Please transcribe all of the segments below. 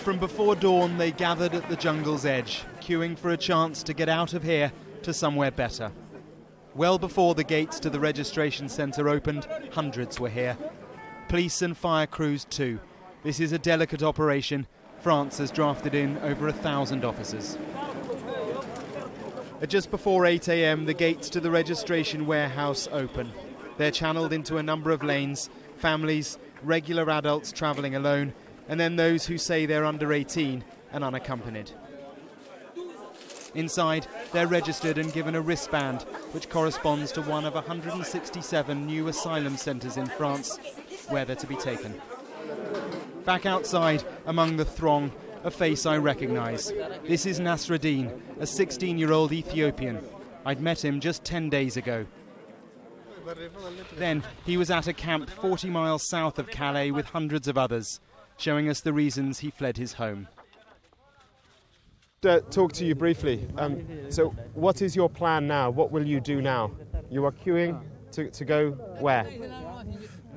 From before dawn, they gathered at the jungle's edge, queuing for a chance to get out of here to somewhere better. Well before the gates to the registration centre opened, hundreds were here. Police and fire crews too. This is a delicate operation. France has drafted in over 1,000 officers. At just before 8 a.m, the gates to the registration warehouse open. They're channeled into a number of lanes, families, regular adults travelling alone, and then those who say they're under 18 and unaccompanied. Inside, they're registered and given a wristband, which corresponds to one of 167 new asylum centres in France, where they're to be taken. Back outside, among the throng, a face I recognise. This is Nasruddin, a 16-year-old Ethiopian. I'd met him just 10 days ago. Then he was at a camp 40 miles south of Calais with hundreds of others, showing us the reasons he fled his home. Talk to you briefly. So what is your plan now? What will you do now? You are queuing to go where?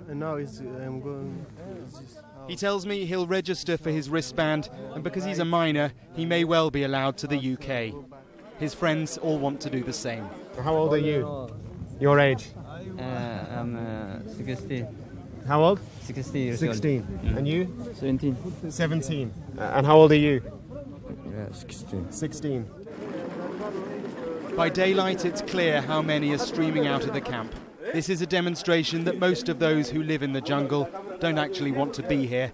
Now I'm going. He tells me he'll register for his wristband, and because he's a minor, he may well be allowed to the UK. His friends all want to do the same. How old are you? Your age? I'm 16. How old? 16 years 16. old. And you? 17. 17. And how old are you? 16. 16. By daylight, it's clear how many are streaming out of the camp. This is a demonstration that most of those who live in the jungle don't actually want to be here.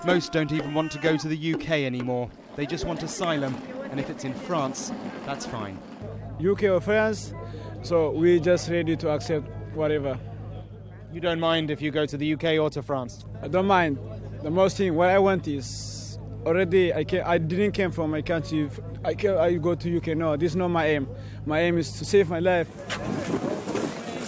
Most don't even want to go to the UK anymore. They just want asylum, and if it's in France, that's fine. UK or France, so we're just ready to accept whatever. You don't mind if you go to the UK or to France? I don't mind. The most thing, what I want is, already I didn't come from my country. I go to UK. No, this is not my aim. My aim is to save my life.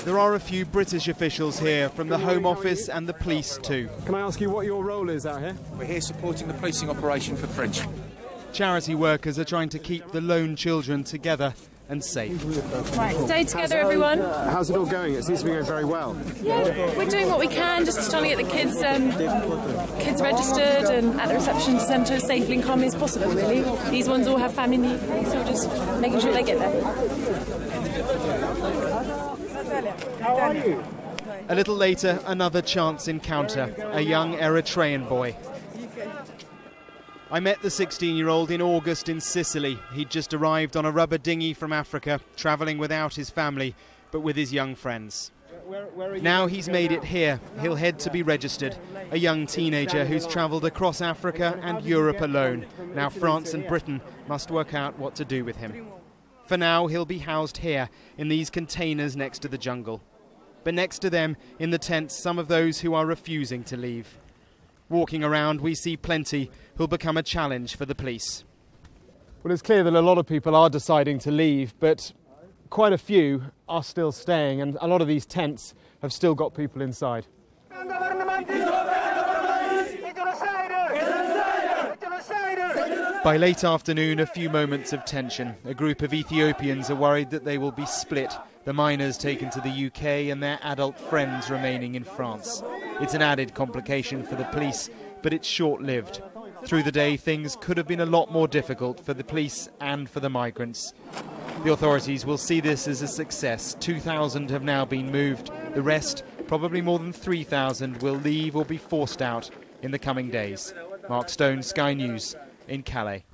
There are a few British officials here, from the Home Office and the police too. Can I ask you what your role is out here? We're here supporting the policing operation for the French. Charity workers are trying to keep the lone children together and safe. Right, stay together everyone. How's it all going? It seems to be going very well. Yeah, we're doing what we can, just trying to get the kids registered and at the reception centre as safely and calmly as possible, really. These ones all have family, so we're just making sure they get there. How are you? A little later, another chance encounter, a young Eritrean boy. I met the 16-year-old in August in Sicily. He'd just arrived on a rubber dinghy from Africa, travelling without his family, but with his young friends. Now he's made it here. He'll head to be registered. A young teenager who's travelled across Africa and Europe alone. Now France and Britain must work out what to do with him. For now, he'll be housed here, in these containers next to the jungle. But next to them, in the tents, some of those who are refusing to leave. Walking around, we see plenty who'll become a challenge for the police. Well, it's clear that a lot of people are deciding to leave, but quite a few are still staying, and a lot of these tents have still got people inside. By late afternoon, a few moments of tension. A group of Ethiopians are worried that they will be split, the minors taken to the UK and their adult friends remaining in France. It's an added complication for the police, but it's short-lived. Through the day, things could have been a lot more difficult for the police and for the migrants. The authorities will see this as a success. 2,000 have now been moved. The rest, probably more than 3,000, will leave or be forced out in the coming days. Mark Stone, Sky News, in Calais.